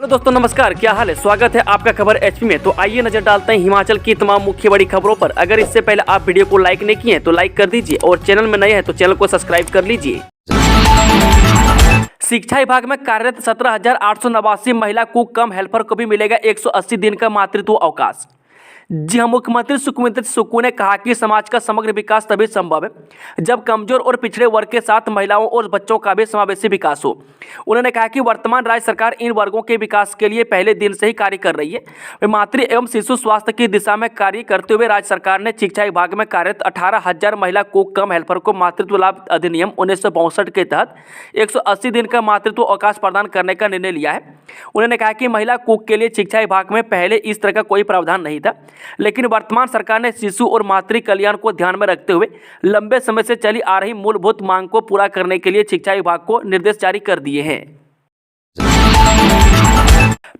Hello दोस्तों, नमस्कार। क्या हाल है? स्वागत है आपका खबर एचपी में। तो आइए नजर डालते हैं हिमाचल की तमाम मुख्य बड़ी खबरों पर। अगर इससे पहले आप वीडियो को लाइक नहीं किए हैं तो लाइक कर दीजिए और चैनल में नए हैं तो चैनल को सब्सक्राइब कर लीजिए। शिक्षा विभाग में कार्यरत 17,889 महिला कुक कम हेल्पर को भी मिलेगा 180 दिन का मातृत्व अवकाश। जी हाँ, मुख्यमंत्री सुखविंदर सुक्खू ने कहा कि समाज का समग्र विकास तभी संभव है जब कमजोर और पिछड़े वर्ग के साथ महिलाओं और बच्चों का भी समावेशी विकास हो। उन्होंने कहा कि वर्तमान राज्य सरकार इन वर्गों के विकास के लिए पहले दिन से ही कार्य कर रही है। वे मातृ एवं शिशु स्वास्थ्य की दिशा में कार्य करते हुए राज्य सरकार ने शिक्षा विभाग में कार्यरत 18,000 महिला कुक कम हेल्पर को मातृत्व लाभ अधिनियम 1962 के तहत 180 दिन का मातृत्व अवकाश प्रदान करने का निर्णय लिया है। उन्होंने कहा कि महिला कुक के लिए शिक्षा विभाग में पहले इस तरह का कोई प्रावधान नहीं था, लेकिन वर्तमान सरकार ने शिशु और मातृ कल्याण को ध्यान में रखते हुए लंबे समय से चली आ रही मूलभूत मांग को पूरा करने के लिए शिक्षा विभाग को निर्देश जारी कर दिए हैं।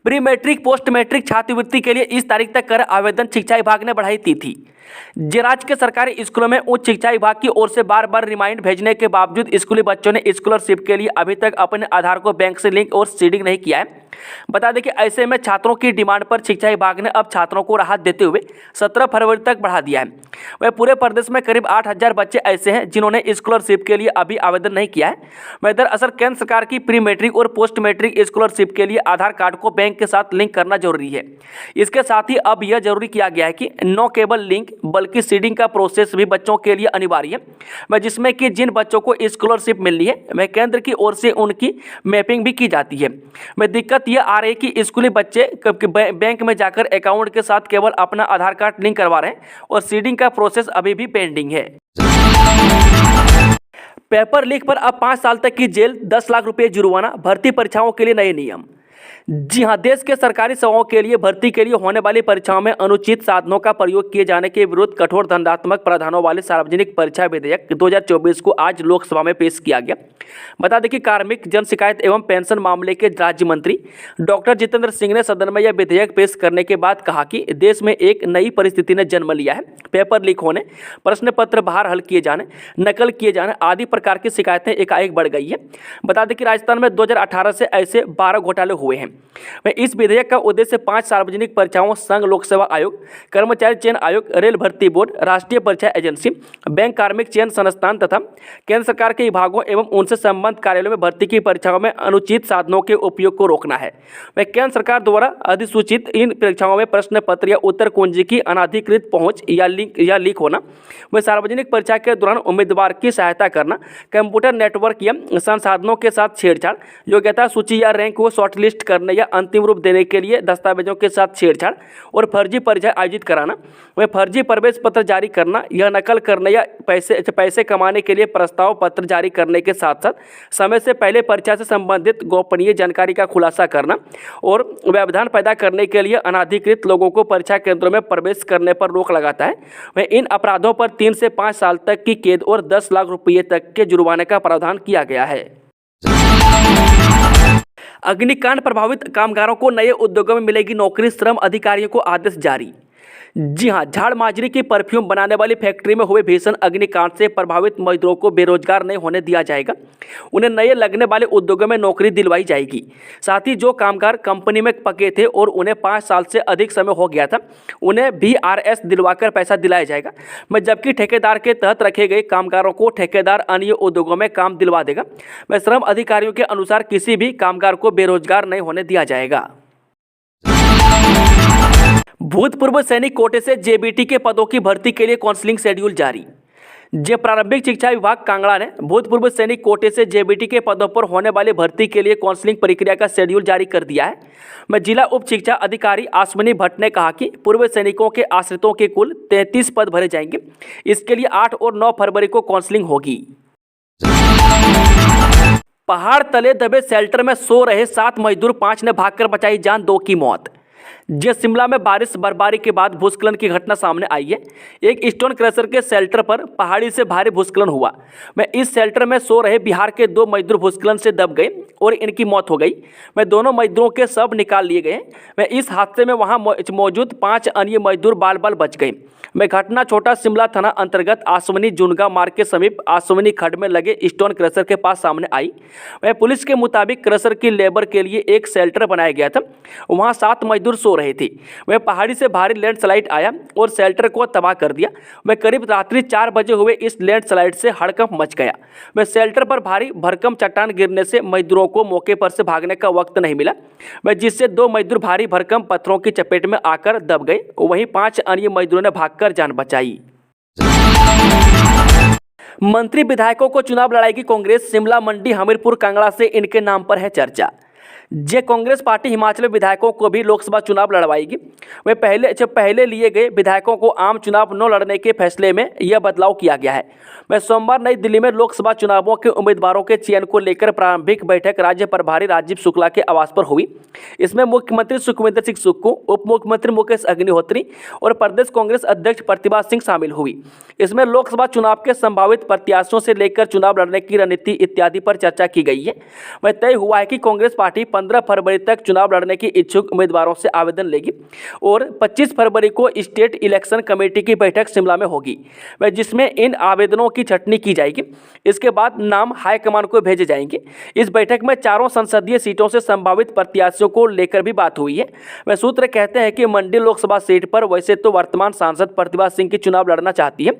प्री मैट्रिक पोस्ट मैट्रिक छात्रवृत्ति के लिए इस तारीख तक कर आवेदन शिक्षा विभाग ने बढ़ाई तिथि। राज्य के सरकारी स्कूलों में उच्च शिक्षा विभाग की ओर से बार बार रिमाइंड भेजने के बावजूद स्कूली बच्चों ने स्कॉलरशिप के लिए अभी तक अपने आधार को बैंक से लिंक और सीडिंग नहीं किया है। बता दें कि ऐसे में छात्रों की डिमांड पर शिक्षा विभाग ने अब छात्रों को राहत देते हुए 17 फरवरी तक बढ़ा दिया है। वह पूरे प्रदेश में करीब 8,000 बच्चे ऐसे हैं जिन्होंने स्कॉलरशिप के लिए अभी आवेदन नहीं किया है। वह दरअसल केंद्र सरकार की प्री मैट्रिक और पोस्ट मैट्रिक स्कॉलरशिप के लिए आधार कार्ड को बैंक के साथ लिंक करना जरूरी है। इसके साथ ही अब यह जरूरी किया गया है कि न केवल लिंक बल्कि सीडिंग का प्रोसेस भी बच्चों के लिए अनिवार्य है, वह जिसमें कि जिन बच्चों को स्कॉलरशिप मिलनी है वह केंद्र की ओर से उनकी मैपिंग भी की जाती है। वह दिक्कत यह आ रही है कि स्कूली बच्चे बैंक में जाकर अकाउंट के साथ केवल अपना आधार कार्ड लिंक करवा रहे हैं और सीडिंग का प्रोसेस अभी भी पेंडिंग है। पेपर लीक पर अब 5 साल तक की जेल, 10 लाख रुपए जुर्माना, भर्ती परीक्षाओं के लिए नए नियम। जी हां, देश के सरकारी सेवाओं के लिए भर्ती के लिए होने वाली परीक्षाओं में अनुचित साधनों का प्रयोग किए जाने के विरुद्ध कठोर दंडात्मक प्रावधानों वाले सार्वजनिक परीक्षा विधेयक 2024 को आज लोकसभा में पेश किया गया। बता दें कि कार्मिक, जन शिकायत एवं पेंशन मामले के राज्य मंत्री डॉक्टर जितेंद्र सिंह ने सदन में यह विधेयक पेश करने के बाद कहा कि देश में एक नई परिस्थिति ने जन्म लिया है। पेपर लीक होने, प्रश्न पत्र बाहर हल किए जाने, नकल किए जाने आदि प्रकार की शिकायतें एकाएक बढ़ गई है। बता दें कि राजस्थान में 2018 से ऐसे 12 घोटाले हुए हैं। इस विधेयक का उद्देश्य 5 सार्वजनिक परीक्षाओं, संघ लोक सेवा आयोग, कर्मचारी चयन आयोग, रेल भर्ती बोर्ड, राष्ट्रीय परीक्षा एजेंसी, बैंक कार्मिक चयन संस्थान तथा केंद्र सरकार के विभागों एवं उनसे संबद्ध कार्यालयों में भर्ती की परीक्षाओं में अनुचित साधनों के उपयोग को रोकना है। वह केंद्र सरकार द्वारा अधिसूचित इन परीक्षाओं में प्रश्न पत्र या उत्तर कुंजी की अनाधिकृत पहुंच या लीक होना, वह सार्वजनिक परीक्षा के दौरान उम्मीदवार की सहायता करना, कंप्यूटर नेटवर्क या संसाधनों के साथ छेड़छाड़, योग्यता सूची या रैंक को शॉर्टलिस्ट करने या अंतिम रूप देने के लिए दस्तावेजों के साथ छेड़छाड़ और फर्जी परीक्षा आयोजित कराना, वह फर्जी प्रवेश पत्र जारी करना या नकल करने या पैसे कमाने के लिए प्रस्ताव पत्र जारी करने के साथ साथ समय से पहले परीक्षा से संबंधित गोपनीय जानकारी का खुलासा करना और व्यवधान पैदा करने के लिए अनाधिकृत लोगों को परीक्षा केंद्रों में प्रवेश करने पर रोक लगाता है। वह इन अपराधों पर 3 से 5 साल तक की कैद और 10 लाख रुपये तक के जुर्माने का प्रावधान किया गया है। अग्निकांड प्रभावित कामगारों को नए उद्योगों में मिलेगी नौकरी, श्रम अधिकारियों को आदेश जारी। जी हां, झाड़ माजरी की परफ्यूम बनाने वाली फैक्ट्री में हुए भीषण अग्निकांड से प्रभावित मजदूरों को बेरोजगार नहीं होने दिया जाएगा। उन्हें नए लगने वाले उद्योगों में नौकरी दिलवाई जाएगी। साथ ही जो कामगार कंपनी में पके थे और उन्हें 5 साल से अधिक समय हो गया था, उन्हें VRS दिलवाकर पैसा दिलाया जाएगा। जबकि ठेकेदार के तहत रखे गए कामगारों को ठेकेदार अन्य उद्योगों में काम दिलवा देगा। वह श्रम अधिकारियों के अनुसार किसी भी कामगार को बेरोजगार नहीं होने दिया जाएगा। भूतपूर्व सैनिक कोटे से जेबीटी के पदों की भर्ती के लिए काउंसलिंग शेड्यूल जारी। प्रारंभिक शिक्षा विभाग कांगड़ा ने भूतपूर्व सैनिक कोटे से जेबीटी के पदों पर होने वाली भर्ती के लिए काउंसलिंग प्रक्रिया का शेड्यूल जारी कर दिया है। जिला उप शिक्षा अधिकारी आश्विनी भट्ट ने कहा कि पूर्व सैनिकों के आश्रितों के कुल 33 पद भरे जाएंगे। इसके लिए 8 और 9 फरवरी को काउंसलिंग होगी। पहाड़ तले दबे शेल्टर में सो रहे 7 मजदूर, 5 ने भागकर बचाई जान, 2 की मौत। जी शिमला में बारिश बर्फबारी के बाद भूस्खलन की घटना सामने आई है। एक स्टोन क्रशर के शेल्टर पर पहाड़ी से भारी भूस्खलन हुआ। मैं इस शेल्टर में सो रहे बिहार के 2 मजदूर भूस्खलन से दब गए और इनकी मौत हो गई। मैं दोनों मजदूरों के शव निकाल लिए गए। मैं इस हादसे में वहां मौजूद 5 अन्य मजदूर बाल बाल बच गए। मैं घटना छोटा शिमला थाना अंतर्गत आसवनी जुनगा मार्ग के समीप आसवनी खड्ड में लगे स्टोन क्रशर के पास सामने आई। वह पुलिस के मुताबिक क्रशर की लेबर के लिए एक शेल्टर बनाया गया था। वहां 7 मजदूर सो रहे थे। वह पहाड़ी से भारी लैंडस्लाइड आया और शेल्टर को तबाह कर दिया। वह करीब रात्रि 4 बजे हुए इस लैंडस्लाइड से हड़कंप मच गया। वह शेल्टर पर भारी भरकम चट्टान गिरने से मजदूरों को मौके पर से भागने का वक्त नहीं मिला। वह जिससे 2 मजदूर भारी भरकम पत्थरों की चपेट में आकर दब गए। वहीं 5 अन्य मजदूरों ने भागकर जान बचाई। मंत्री विधायकों को चुनाव लड़ाएगी कांग्रेस। शिमला मंडी हमीरपुर कांगड़ा से इनके नाम पर है चर्चा। जे कांग्रेस पार्टी हिमाचल में विधायकों को भी लोकसभा चुनाव लड़वाएगी। वे पहले लिए गए विधायकों को आम चुनाव न लड़ने के फैसले में यह बदलाव किया गया है। वह सोमवार नई दिल्ली में लोकसभा चुनावों के उम्मीदवारों के चयन को लेकर प्रारंभिक बैठक राज्य प्रभारी राजीव शुक्ला के आवास पर हुई। इसमें मुख्यमंत्री सुखविंदर सिंह सुक्खू, उप मुख्यमंत्री मुकेश अग्निहोत्री और प्रदेश कांग्रेस अध्यक्ष प्रतिभा सिंह शामिल हुई। इसमें लोकसभा चुनाव के संभावित प्रत्याशियों से लेकर चुनाव लड़ने की रणनीति इत्यादि पर चर्चा की गई है। वह तय हुआ है कि कांग्रेस पार्टी 15 फरवरी तक चुनाव लड़ने की इच्छुक उम्मीदवारों से आवेदन लेगी और 25 फरवरी को स्टेट इलेक्शन कमेटी की बैठक शिमला में होगी, वह जिसमें इन आवेदनों की छटनी की जाएगी। इसके बाद नाम हाईकमान को भेजे जाएंगे। इस बैठक में चारों संसदीय सीटों से संभावित प्रत्याशियों को लेकर भी बात हुई है। वह सूत्र कहते हैं कि मंडी लोकसभा सीट पर वैसे तो वर्तमान सांसद प्रतिभा सिंह की चुनाव लड़ना चाहती है,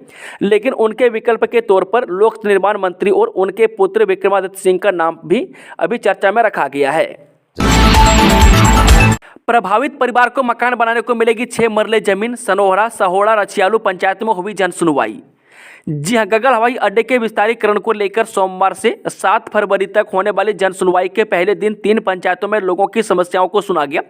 लेकिन उनके विकल्प के तौर पर लोक निर्माण मंत्री और उनके पुत्र विक्रमादित्य सिंह का नाम भी अभी चर्चा में रखा गया है। प्रभावित परिवार को मकान बनाने को मिलेगी 6 मरले जमीन। सनोहरा, सहोड़ा, रछियालू पंचायत में हुई जन सुनवाई। जी हां, गगल हवाई अड्डे के विस्तारीकरण को लेकर सोमवार से 7 फरवरी तक होने वाली जन सुनवाई के पहले दिन 3 पंचायतों में लोगों की समस्याओं को सुना गया।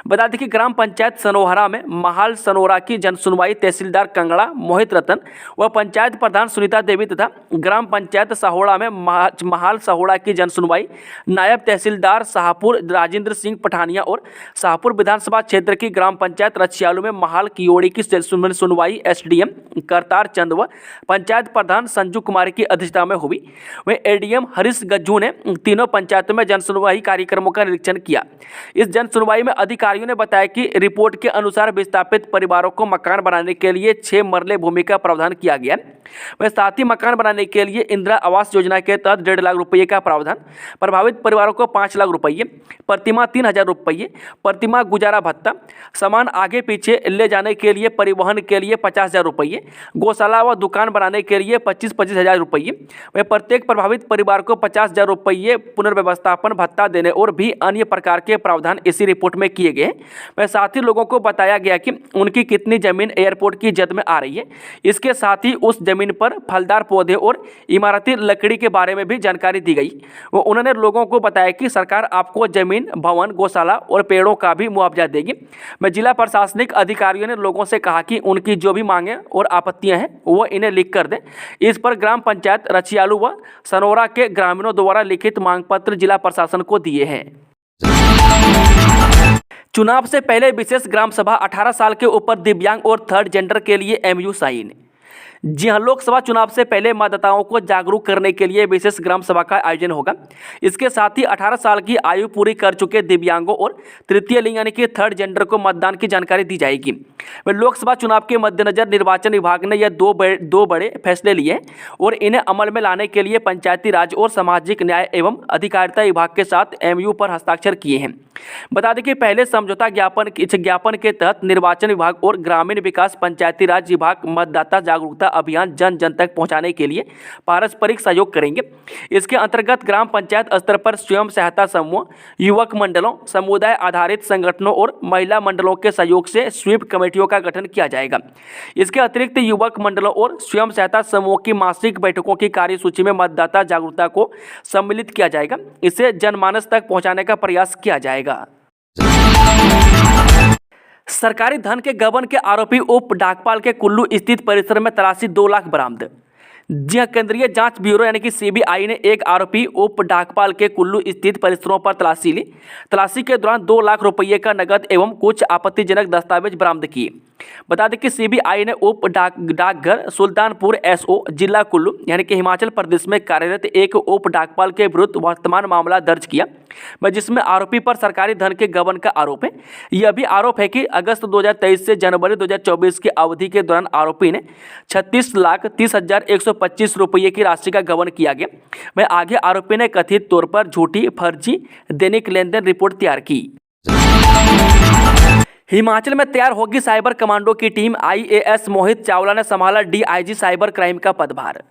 बता दें कि ग्राम पंचायत सनोहरा में महाल सनोरा की जन सुनवाई तहसीलदार कंगड़ा मोहित रतन व पंचायत प्रधान सुनीता देवी तथा ग्राम पंचायत सहोड़ा में महाल सहोड़ा की जन सुनवाई नायब तहसीलदार शाहपुर राजेंद्र सिंह पठानिया और शाहपुर विधानसभा क्षेत्र की ग्राम पंचायत रछियालू में महाल कियोड़ी की सुनवाई एसडीएम करतार चंद व पंचायत प्रधान संजू कुमार की अध्यक्षता में हुई। वहीं एडीएम हरीश गज्जू ने तीनों पंचायतों में जन सुनवाई कार्यक्रमों का निरीक्षण किया। इस जन सुनवाई में अधिकारियों ने बताया कि रिपोर्ट के अनुसार विस्थापित परिवारों को मकान बनाने के लिए 6 मरले भूमि का प्रावधान किया गया। वह साथ ही मकान बनाने के लिए इंदिरा आवास योजना के तहत 1.5 लाख रुपये का प्रावधान, प्रभावित परिवारों को 5 लाख रुपये, प्रतिमाह 3000 रुपये, प्रतिमाह गुजारा भत्ता, सामान आगे पीछे ले जाने के लिए परिवहन के लिए 50,000 रुपये, गौशाला व दुकान बनाने के लिए 25-25 हज़ार रुपये। वह प्रत्येक प्रभावित परिवार को 50,000 रुपये पुनर्व्यवस्थापन भत्ता देने और भी अन्य प्रकार के प्रावधान इसी रिपोर्ट में किए गए। वह साथ ही लोगों को बताया गया कि उनकी कितनी जमीन एयरपोर्ट की जद में आ रही है। इसके साथ ही उस जमीन पर फलदार पौधे और इमारती लकड़ी के बारे में भी जानकारी दी गई। उन्होंने लोगों को बताया कि सरकार आपको जमीन, भवन, गौशाला और पेड़ों का भी मुआवजा देगी। मैं जिला प्रशासनिक अधिकारियों ने लोगों से कहा कि उनकी जो भी मांगे और आपत्तियां हैं वो इन्हें लिख कर दें। इस पर ग्राम पंचायत रछियालू व सनोरा के ग्रामीणों द्वारा लिखित मांग पत्र जिला प्रशासन को दिए हैं। चुनाव से पहले विशेष ग्राम सभा, 18 साल के ऊपर दिव्यांग और थर्ड जेंडर के लिए एमयू साइन। जी हां, लोकसभा चुनाव से पहले मतदाताओं को जागरूक करने के लिए विशेष ग्राम सभा का आयोजन होगा। इसके साथ ही 18 साल की आयु पूरी कर चुके दिव्यांगों और तृतीय लिंग यानी कि थर्ड जेंडर को मतदान की जानकारी दी जाएगी। लोकसभा चुनाव के मद्देनजर निर्वाचन विभाग ने यह दो बड़े फैसले लिए और इन्हें अमल में लाने के लिए पंचायती राज और सामाजिक न्याय एवं अधिकारिता विभाग के साथ एमयू पर हस्ताक्षर किए हैं। बता दें कि पहले समझौता ज्ञापन के तहत निर्वाचन विभाग और ग्रामीण विकास पंचायती राज विभाग मतदाता जागरूकता अभियान जन जन तक पहुंचाने के लिए पारस्परिक सहयोग करेंगे। इसके अंतर्गत ग्राम पंचायत स्तर पर स्वयं सहायता समूह, युवक मंडलों, समुदाय आधारित संगठनों और महिला मंडलों के सहयोग से स्वीप कमेटियों का गठन किया जाएगा। इसके अतिरिक्त युवक मंडलों और स्वयं सहायता समूह की मासिक बैठकों की कार्यसूची में मतदाता जागरूकता को सम्मिलित किया जाएगा। इसे जनमानस तक पहुंचाने का प्रयास किया जाएगा। सरकारी धन के गबन के आरोपी उप डाकपाल के कुल्लू स्थित परिसर में तलाशी 2 लाख बरामद। जी हाँ, केंद्रीय जांच ब्यूरो यानी कि सीबीआई ने एक आरोपी उप डाकपाल के कुल्लू स्थित परिसरों पर तलाशी ली। तलाशी के दौरान 2 लाख रुपये का नकद एवं कुछ आपत्तिजनक दस्तावेज बरामद किए। बता दें कि सीबीआई ने उप डाकघर सुल्तानपुर एसओ जिला कुल्लू यानी कि हिमाचल प्रदेश में कार्यरत एक उप डाकपाल के विरुद्ध वर्तमान मामला दर्ज किया, जिसमें आरोपी पर सरकारी धन के गबन का आरोप है। यह भी आरोप है कि अगस्त 2023 से जनवरी 2024 की अवधि के दौरान आरोपी ने 36,30,125 रुपये की राशि का गबन किया गया। वह आगे आरोपी ने कथित तौर पर झूठी फर्जी दैनिक लेन देन रिपोर्ट तैयार की। हिमाचल में तैयार होगी साइबर कमांडो की टीम। आईएएस मोहित चावला ने संभाला डीआईजी साइबर क्राइम का पदभार।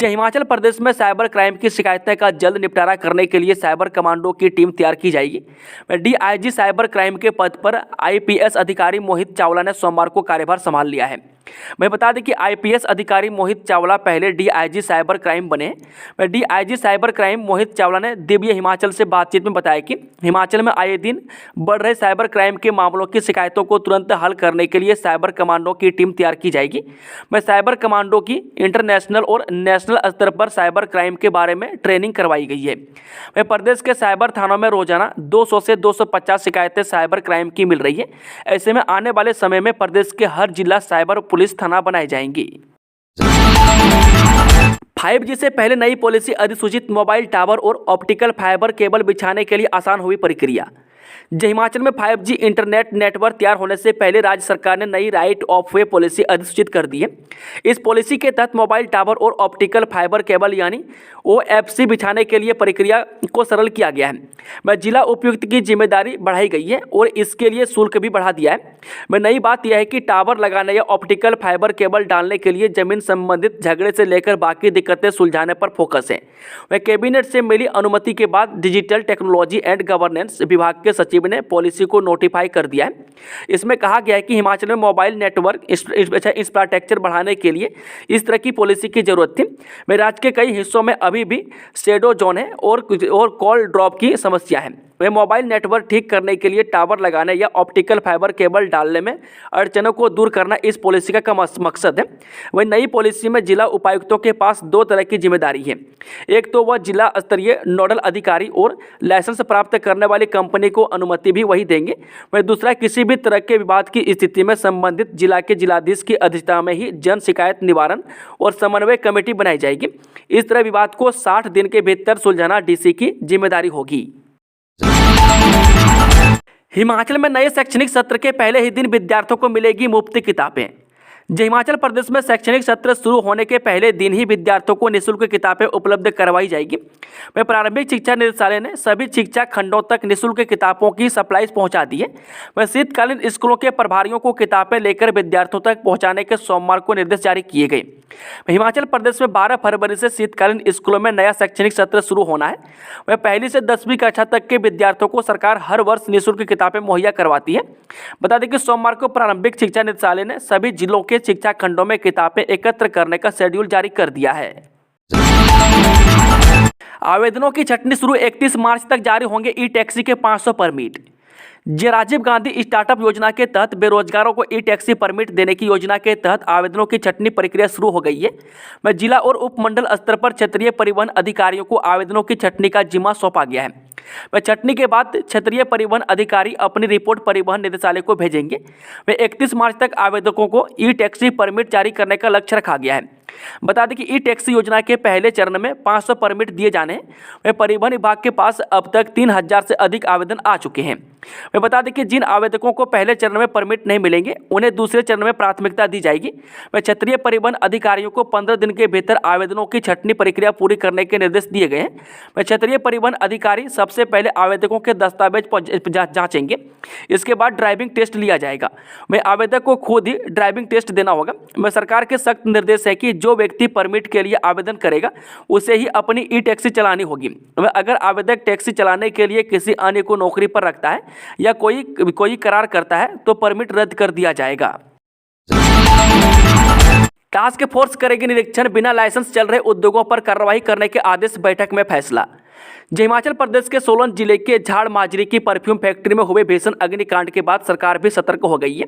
हिमाचल प्रदेश में साइबर क्राइम की शिकायतें का जल्द निपटारा करने के लिए साइबर कमांडो की टीम तैयार की जाएगी। डीआईजी साइबर क्राइम के पद पर आईपीएस अधिकारी मोहित चावला ने सोमवार को कार्यभार संभाल लिया है। मैं बता दें कि आईपीएस अधिकारी मोहित चावला पहले डीआईजी साइबर क्राइम बने। DIG cyber crime Mohit Chawla ने दिव्य हिमाचल से बातचीत में बताया कि हिमाचल में आए दिन बढ़ रहे साइबर क्राइम के मामलों की शिकायतों को तुरंत हल करने के लिए साइबर कमांडो की टीम तैयार की जाएगी। साइबर कमांडो की इंटरनेशनल और नेशनल स्तर पर साइबर क्राइम के बारे में ट्रेनिंग करवाई गई है। प्रदेश के साइबर थानों में रोजाना 200 से 250 शिकायतें साइबर क्राइम की मिल रही है। ऐसे में आने वाले समय में प्रदेश के हर जिला साइबर पुलिस थाना बनाए जाएंगे। 5G से पहले नई पॉलिसी अधिसूचित। मोबाइल टावर और ऑप्टिकल फाइबर केबल बिछाने के लिए आसान हुई प्रक्रिया। हिमाचल में 5G इंटरनेट नेटवर्क तैयार होने से पहले राज्य सरकार ने नई राइट ऑफ वे पॉलिसी अधिसूचित कर दी है। इस पॉलिसी के तहत मोबाइल टावर और ऑप्टिकल फाइबर केबल यानी OFC बिछाने के लिए प्रक्रिया को सरल किया गया है। जिला उपायुक्त की जिम्मेदारी बढ़ाई गई है और इसके लिए शुल्क भी बढ़ा दिया है। नई बात यह है कि टावर लगाने या ऑप्टिकल फाइबर केबल डालने के लिए जमीन संबंधित झगड़े से लेकर बाकी दिक्कतें सुलझाने पर फोकस है। कैबिनेट से मिली अनुमति के बाद डिजिटल टेक्नोलॉजी एंड गवर्नेंस विभाग के सचिव ने पॉलिसी को नोटिफाई कर दिया है। इसमें कहा गया है कि हिमाचल में मोबाइल नेटवर्क इंफ्रास्ट्रक्चर बढ़ाने के लिए इस तरह की पॉलिसी की जरूरत थी। राज्य के कई हिस्सों में अभी भी शेडो जोन है और कॉल ड्रॉप की समस्या है। वे मोबाइल नेटवर्क ठीक करने के लिए टावर लगाने या ऑप्टिकल फाइबर केबल डालने में अड़चनों को दूर करना इस पॉलिसी का मकसद है। वही नई पॉलिसी में जिला उपायुक्तों के पास 2 तरह की जिम्मेदारी है। एक तो वह जिला स्तरीय नोडल अधिकारी और लाइसेंस प्राप्त करने वाली कंपनी को अनुमति भी वही देंगे। वही दूसरा, किसी भी तरह के विवाद की स्थिति में संबंधित जिला के जिलाधीश की अध्यक्षता में ही जन शिकायत निवारण और समन्वय कमेटी बनाई जाएगी। इस तरह विवाद को 60 दिन के भीतर सुलझाना डीसी की जिम्मेदारी होगी। हिमाचल में नए शैक्षणिक सत्र के पहले ही दिन विद्यार्थियों को मिलेगी मुफ्त किताबें। हिमाचल प्रदेश में शैक्षणिक सत्र शुरू होने के पहले दिन ही विद्यार्थियों को निःशुल्क किताबें उपलब्ध करवाई जाएगी। प्रारंभिक शिक्षा निदेशालय ने सभी शिक्षा खंडों तक निःशुल्क किताबों की सप्लाई पहुंचा दी है। शीतकालीन स्कूलों के प्रभारियों को किताबें लेकर विद्यार्थियों तक पहुंचाने के सोमवार को निर्देश जारी किए गए। हिमाचल प्रदेश में 12 फरवरी से शीतकालीन स्कूलों में नया शैक्षणिक सत्र शुरू होना है। वह 1ली से 10वीं कक्षा तक के विद्यार्थियों को सरकार हर वर्ष निःशुल्क किताबें मुहैया करवाती है। बता दें कि सोमवार को प्रारंभिक शिक्षा निदेशालय ने सभी जिलों के शिक्षा खंडों में किताबें एकत्र करने का शेड्यूल जारी कर दिया है। आवेदनों की छंटनी शुरू। 31 मार्च तक जारी होंगे ई टैक्सी के 500 परमिट। राजीव गांधी स्टार्टअप योजना के तहत बेरोजगारों को ई टैक्सी परमिट देने की योजना के तहत आवेदनों की छंटनी प्रक्रिया शुरू हो गई है। जिला और उपमंडल स्तर पर क्षेत्रीय परिवहन अधिकारियों को आवेदनों की छंटनी का जिम्मा सौंपा गया है। छंटनी के बाद क्षेत्रीय परिवहन अधिकारी अपनी रिपोर्ट परिवहन निदेशालय को भेजेंगे। 31 मार्च तक आवेदकों को ई टैक्सी परमिट जारी करने का लक्ष्य रखा गया है। बता दें कि ई टैक्सी योजना के पहले चरण में 500 परमिट दिए जाने हैं। परिवहन विभाग के पास अब तक 3000 से अधिक आवेदन आ चुके हैं। बता दें कि जिन आवेदकों को पहले चरण में परमिट नहीं मिलेंगे उन्हें दूसरे चरण में प्राथमिकता दी जाएगी। क्षेत्रीय परिवहन अधिकारियों को 15 दिन के भीतर आवेदनों की छंटनी प्रक्रिया पूरी करने के निर्देश दिए गए हैं। क्षेत्रीय परिवहन अधिकारी सबसे पहले आवेदकों के दस्तावेज जांचेंगे। इसके बाद ड्राइविंग टेस्ट लिया जाएगा। आवेदक को खुद ही ड्राइविंग टेस्ट देना होगा। सरकार के सख्त निर्देश है कि जो व्यक्ति परमिट के लिए आवेदन करेगा उसे ही अपनी ई टैक्सी चलानी होगी। अगर आवेदक टैक्सी चलाने के लिए किसी अन्य को नौकरी पर रखता है या कोई करार करता है तो परमिट रद्द कर दिया जाएगा। टास्क फोर्स करेगी निरीक्षण। बिना लाइसेंस चल रहे उद्योगों पर कार्रवाई करने के आदेश। बैठक में फैसला। हिमाचल प्रदेश के सोलन जिले के झाड़ माजरी की परफ्यूम फैक्ट्री में हुए भीषण अग्निकांड के बाद सरकार भी सतर्क हो गई है।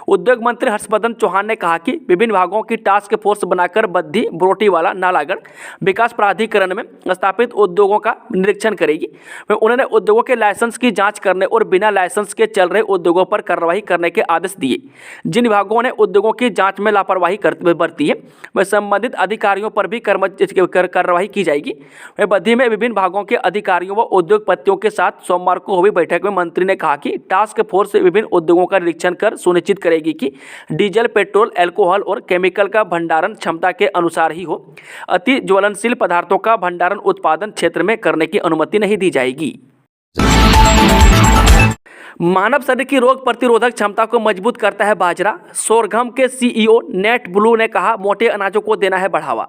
उद्योग मंत्री हर्षवर्धन चौहान ने कहा कि विभिन्न विभागों की टास्क फोर्स बनाकर बद्दी, बरोटीवाला, नालागढ़ विकास प्राधिकरण में स्थापित उद्योगों का निरीक्षण करेगी। उन्होंने उद्योगों के लाइसेंस की जाँच करने और बिना लाइसेंस के चल रहे उद्योगों पर कार्रवाई करने के आदेश दिए। जिन विभागों ने उद्योगों की जाँच में लापरवाही बरती है वह संबंधित अधिकारियों पर भी कार्रवाई की जाएगी। वह बद्दी में विभिन्न विभागों के अधिकारियों व उद्योगपतियों के साथ सोमवार को हुई बैठक में मंत्री ने कहा कि टास्क फोर्स विभिन्न उद्योगों का निरीक्षण कर सुनिश्चित करेगी कि डीजल, पेट्रोल, अल्कोहल और केमिकल का भंडारण क्षमता के अनुसार ही हो। अति ज्वलनशील पदार्थों का भंडारण उत्पादन क्षेत्र में करने की अनुमति नहीं दी जाएगी। मानव शरीर की रोग प्रतिरोधक क्षमता को मजबूत करता है बाजरा। सोरगम के सीईओ नेट ब्लू ने कहा, मोटे अनाजों को देना है बढ़ावा।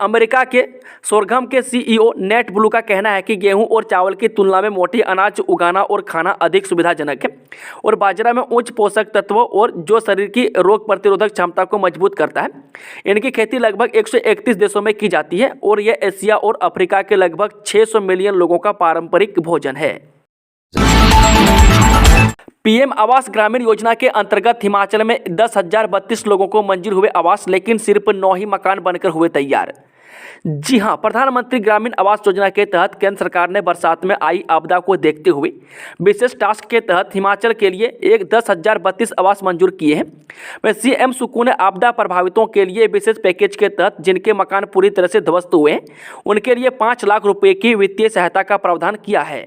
अमेरिका के सोरगम के सीईओ नेट ब्लू का कहना है कि गेहूं और चावल की तुलना में मोटे अनाज उगाना और खाना अधिक सुविधाजनक है और बाजरा में उच्च पोषक तत्वों और जो शरीर की रोग प्रतिरोधक क्षमता को मजबूत करता है। इनकी खेती लगभग 131 देशों में की जाती है और यह एशिया और अफ्रीका के लगभग 600 मिलियन लोगों का पारंपरिक भोजन है। पीएम आवास ग्रामीण योजना के अंतर्गत हिमाचल में 10,032 लोगों को मंजूर हुए आवास, लेकिन सिर्फ 9 ही मकान बनकर हुए तैयार। जी हां, प्रधानमंत्री ग्रामीण आवास योजना के तहत केंद्र सरकार ने बरसात में आई आपदा को देखते हुए विशेष टास्क के तहत हिमाचल के लिए 10,032 आवास मंजूर किए हैं। वह सीएम सुकून ने आपदा प्रभावितों के लिए विशेष पैकेज के तहत जिनके मकान पूरी तरह से ध्वस्त हुए हैं उनके लिए 5 लाख रुपए की वित्तीय सहायता का प्रावधान किया है।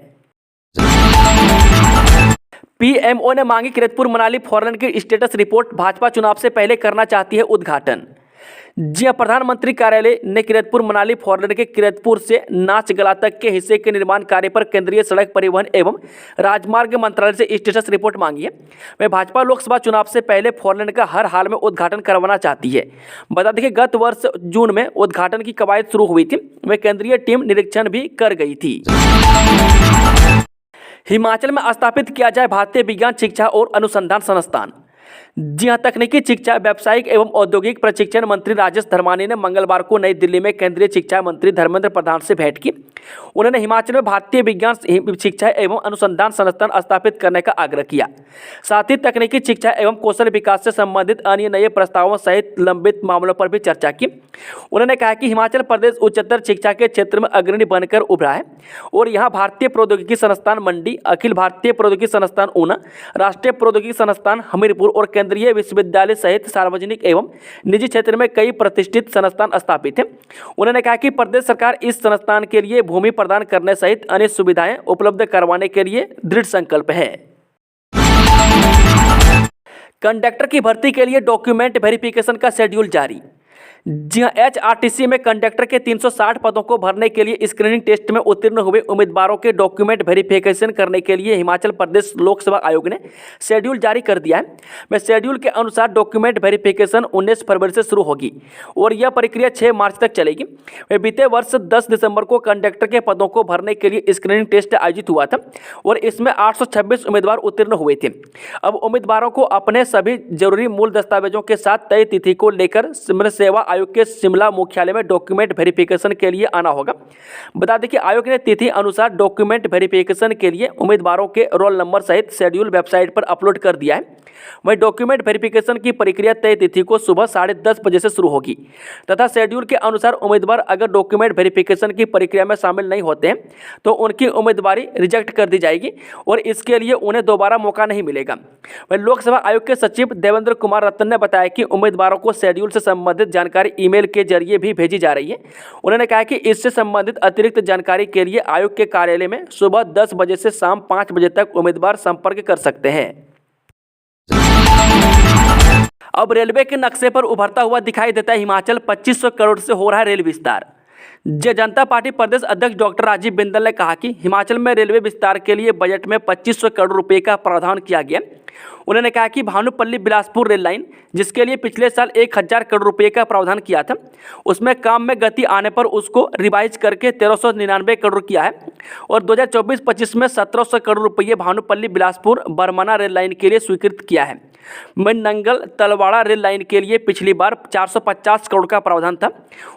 पीएमओ ने मांगी किरतपुर मनाली फोरलेन की स्टेटस रिपोर्ट, भाजपा चुनाव से पहले करना चाहती है उद्घाटन। जी, प्रधानमंत्री कार्यालय ने किरतपुर मनाली फोरलेन के किरतपुर से नाचगला तक के हिस्से के निर्माण कार्य पर केंद्रीय सड़क परिवहन एवं राजमार्ग मंत्रालय से स्टेटस रिपोर्ट मांगी है। वह भाजपा लोकसभा चुनाव से पहले फोरलेन का हर हाल में उद्घाटन करवाना चाहती है। बता दें कि गत वर्ष जून में उद्घाटन की कवायद शुरू हुई थी। वह केंद्रीय टीम निरीक्षण भी कर गई थी। हिमाचल में स्थापित किया जाए भारतीय विज्ञान शिक्षा और अनुसंधान संस्थान। जी हां, तकनीकी शिक्षा, व्यावसायिक एवं औद्योगिक प्रशिक्षण मंत्री राजेश धर्मानी ने मंगलवार को नई दिल्ली में केंद्रीय शिक्षा मंत्री धर्मेंद्र प्रधान से भेंट की। उन्होंने हिमाचल में भारतीय विज्ञान शिक्षा एवं अनुसंधान संस्थान स्थापित करने का आग्रह किया। साथ ही तकनीकी शिक्षा एवं कौशल विकास से संबंधित अन्य नए प्रस्तावों सहित लंबित मामलों पर भी चर्चा की। उन्होंने कहा कि हिमाचल प्रदेश उच्चतर शिक्षा के क्षेत्र में अग्रणी बनकर उभरा है और यहाँ भारतीय प्रौद्योगिकी संस्थान मंडी, अखिल भारतीय प्रौद्योगिकी संस्थान ऊना, राष्ट्रीय प्रौद्योगिकी संस्थान हमीरपुर और केंद्रीय विश्वविद्यालय सहित सार्वजनिक एवं निजी क्षेत्र में कई प्रतिष्ठित संस्थान स्थापित हैं। उन्होंने कहा कि प्रदेश सरकार इस संस्थान के लिए भूमि प्रदान करने सहित अन्य सुविधाएं उपलब्ध करवाने के लिए दृढ़ संकल्प है। कंडक्टर की भर्ती के लिए डॉक्यूमेंट वेरिफिकेशन का शेड्यूल जारी। जी हां, एचआरटीसी में कंडक्टर के 360 पदों को भरने के लिए स्क्रीनिंग टेस्ट में उत्तीर्ण हुए उम्मीदवारों के डॉक्यूमेंट वेरिफिकेशन करने के लिए हिमाचल प्रदेश लोक सेवा आयोग ने शेड्यूल जारी कर दिया है। वह शेड्यूल के अनुसार डॉक्यूमेंट वेरिफिकेशन 19 फरवरी से शुरू होगी और यह प्रक्रिया 6 मार्च तक चलेगी। वह बीते वर्ष 10 दिसंबर को कंडक्टर के पदों को भरने के लिए स्क्रीनिंग टेस्ट आयोजित हुआ था और इसमें 826 उम्मीदवार उत्तीर्ण हुए थे। अब उम्मीदवारों को अपने सभी जरूरी मूल दस्तावेजों के साथ तय तिथि को लेकर सेवा आयोग के शिमला मुख्यालय में डॉक्यूमेंट वेरिफिकेशन के लिए आना होगा। बता दें कि आयोग ने तिथि अनुसार डॉक्यूमेंट वेरिफिकेशन के लिए उम्मीदवारों के रोल नंबर सहित शेड्यूल वेबसाइट पर अपलोड कर दिया है। वहीं डॉक्यूमेंट वेरिफिकेशन की प्रक्रिया तय तिथि को सुबह 10:30 बजे से शुरू होगी तथा शेड्यूल के अनुसार उम्मीदवार अगर डॉक्यूमेंट वेरिफिकेशन की प्रक्रिया में शामिल नहीं होते हैं तो उनकी उम्मीदवारी रिजेक्ट कर दी जाएगी और इसके लिए उन्हें दोबारा मौका नहीं मिलेगा। वहीं लोकसभा आयोग के सचिव देवेंद्र कुमार रतन ने बताया कि उम्मीदवारों को शेड्यूल से संबंधित जानकारी ईमेल के जरिए भी भेजी जा रही है। उन्होंने कहा कि इससे संबंधित अतिरिक्त जानकारी के लिए आयोग के कार्यालय में सुबह 10 बजे से शाम 5 बजे तक उम्मीदवार संपर्क कर सकते हैं। अब रेलवे के नक्शे पर उभरता हुआ दिखाई देता है हिमाचल। 2500 करोड़ से हो रहा है रेल विस्तार। जनता पार्टी प्रदेश अध्यक्ष डॉक्टर राजीव बिंदल ने कहा कि हिमाचल में रेलवे विस्तार के लिए बजट में 2500 करोड़ रुपए का प्रावधान किया गया। उन्होंने कहा कि भानुपल्ली बिलासपुर रेल लाइन, जिसके लिए पिछले साल 1000 करोड़ रुपये का प्रावधान किया था, उसमें काम में गति आने पर उसको रिवाइज करके 1399 करोड़ किया है और 2024-25 में 1700 करोड़ रुपये भानुपल्ली बिलासपुर बरमना रेल लाइन के लिए स्वीकृत किया है। नंगल तलवाड़ा रेल लाइन के लिए पिछली बार 450 करोड़ का प्रावधान था,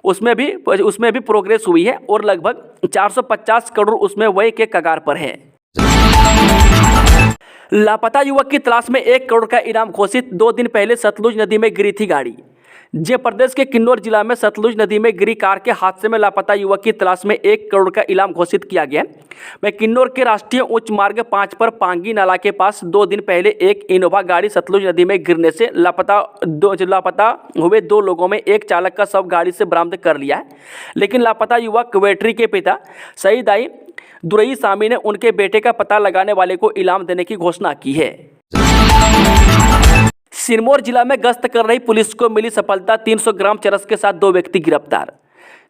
उसमें भी प्रोग्रेस हुई है और लगभग 450 करोड़ उसमें व्यय के कगार पर है। लापता युवक की तलाश में 1 करोड़ का इनाम घोषित। 2 दिन पहले सतलुज नदी में गिरी थी गाड़ी। जय प्रदेश के किन्नौर जिला में सतलुज नदी में गिरी कार के हादसे में लापता युवक की तलाश में 1 करोड़ का इनाम घोषित किया गया है। किन्नौर के राष्ट्रीय उच्च मार्ग 5 पर पांगी नाला के पास 2 दिन पहले एक इनोवा गाड़ी सतलुज नदी में गिरने से लापता हुए 2 लोगों में एक चालक का शव गाड़ी से बरामद कर लिया है, लेकिन लापता युवक कवेट्री के पिता सईदाई दुरई सामी ने उनके बेटे का पता लगाने वाले को इनाम देने की घोषणा की है। सिरमौर जिला में गश्त कर रही पुलिस को मिली सफलता। 300 ग्राम चरस के साथ 2 व्यक्ति गिरफ्तार।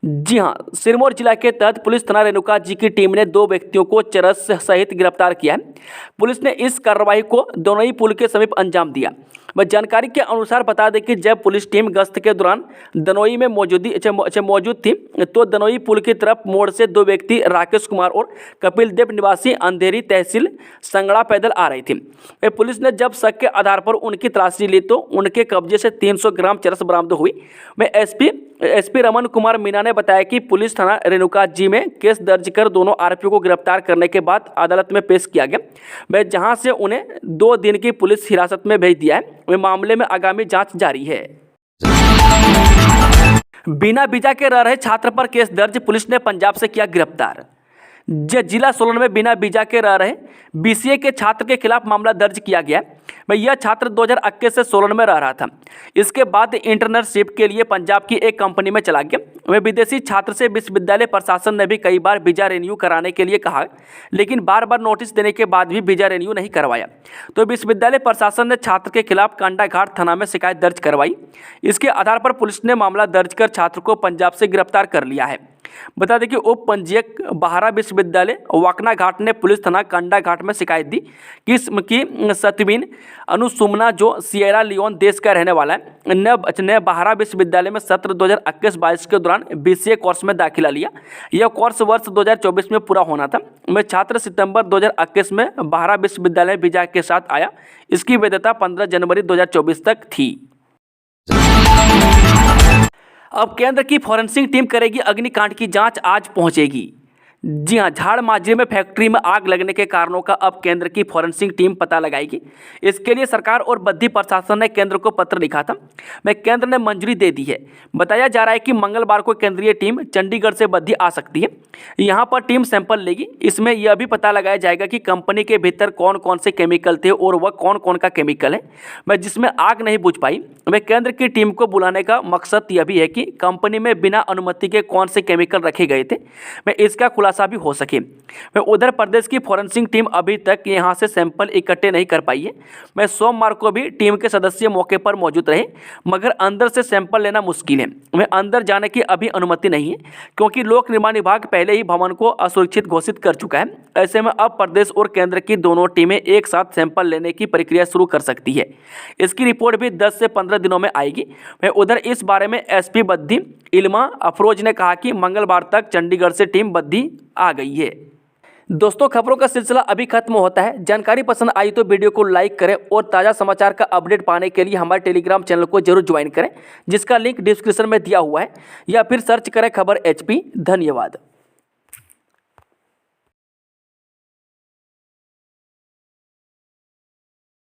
जी हां, सिरमौर जिला के तहत पुलिस थाना रेणुका जी की टीम ने 2 व्यक्तियों को चरस सहित गिरफ्तार किया है। पुलिस ने इस कार्रवाई को दोनोई पुल के समीप अंजाम दिया। जानकारी के अनुसार बता दें कि जब पुलिस टीम गश्त के दौरान दनोई में मौजूद थी तो दनोई पुल की तरफ मोड़ से 2 व्यक्ति राकेश कुमार और कपिल देव निवासी अंधेरी तहसील संगड़ा पैदल आ रही थी। पुलिस ने जब शक के आधार पर उनकी तलाशी ली तो उनके कब्जे से 300 ग्राम चरस बरामद हुई। एसपी रमन कुमार मीना ने बताया कि पुलिस थाना रेणुका जी में केस दर्ज कर दोनों आरोपियों को गिरफ्तार करने के बाद अदालत में पेश किया गया, जहां से उन्हें 2 दिन की पुलिस हिरासत में भेज दिया है। मामले में आगामी जांच जारी है। बिना वीजा के रह रहे छात्र पर केस दर्ज। पुलिस ने पंजाब से किया गिरफ्तार। जिला सोलन में बिना वीजा के रह रहे बीसीए के छात्र के खिलाफ मामला दर्ज किया गया। यह छात्र 2021 से सोलन में रह रहा था। इसके बाद इंटर्नशिप के लिए पंजाब की एक कंपनी में चला गया। विदेशी छात्र से विश्वविद्यालय प्रशासन ने भी कई बार वीजा रिन्यू कराने के लिए कहा, लेकिन बार बार नोटिस देने के बाद भी वीजा रिन्यू नहीं करवाया। तो विश्वविद्यालय प्रशासन ने छात्र के खिलाफ कांडाघाट थाना में शिकायत दर्ज करवाई। इसके आधार पर पुलिस ने मामला दर्ज कर छात्र को पंजाब से गिरफ्तार कर लिया है। बता दें कि उप पंजीयक बहारा विश्वविद्यालय वाकना घाट ने पुलिस थाना कंडा घाट में शिकायत दी कि सतवीन अनुसुमना जो सिएरा लियोन देश का रहने वाला है ने बहारा विश्वविद्यालय में सत्र 2021-22 के दौरान बीसीए कोर्स में दाखिला लिया। यह कोर्स वर्ष 2024 में पूरा होना था। छात्र सितंबर 2021 में बहारा विश्वविद्यालय वीजा के साथ आया। इसकी वैधता 15 जनवरी 2024 तक थी। अब केंद्र की फॉरेंसिक टीम करेगी अग्निकांड की जांच। आज पहुंचेगी। जी हां, झाड़ माजरे में फैक्ट्री में आग लगने के कारणों का अब केंद्र की फॉरेंसिक टीम पता लगाएगी। इसके लिए सरकार और बद्दी प्रशासन ने केंद्र को पत्र लिखा था। केंद्र ने मंजूरी दे दी है। बताया जा रहा है कि मंगलवार को केंद्रीय टीम चंडीगढ़ से बद्दी आ सकती है। यहां पर टीम सैंपल लेगी। इसमें यह भी पता लगाया जाएगा कि कंपनी के भीतर कौन कौन से केमिकल थे और वह कौन कौन का केमिकल है जिसमें आग नहीं बुझ पाई। केंद्र की टीम को बुलाने का मकसद यह भी है कि कंपनी में बिना अनुमति के कौन से केमिकल रखे गए थे इसका खुलासा भी हो सके। उधर प्रदेश की फॉरेंसिक टीम अभी तक यहां से सैंपल इकट्ठे नहीं कर पाई है। सोमवार को भी टीम के सदस्य मौके पर मौजूद रहे, मगर अंदर से सैंपल लेना मुश्किल है। अंदर जाने की अभी अनुमति नहीं है, क्योंकि लोक निर्माण विभाग पहले ही भवन को असुरक्षित घोषित कर चुका है। ऐसे में अब प्रदेश और केंद्र की दोनों टीमें एक साथ सैंपल लेने की प्रक्रिया शुरू कर सकती है। इसकी रिपोर्ट भी 10 से 15 दिनों में आएगी। उधर इस बारे में एसपी बद्दी इल्मा अफरोज ने कहा कि मंगलवार तक चंडीगढ़ से टीम बद्दी आ गई है। दोस्तों, खबरों का सिलसिला अभी खत्म होता है। जानकारी पसंद आई तो वीडियो को लाइक करें और ताज़ा समाचार का अपडेट पाने के लिए हमारे टेलीग्राम चैनल को जरूर ज्वाइन करें, जिसका लिंक डिस्क्रिप्शन में दिया हुआ है, या फिर सर्च करें खबर HP। धन्यवाद।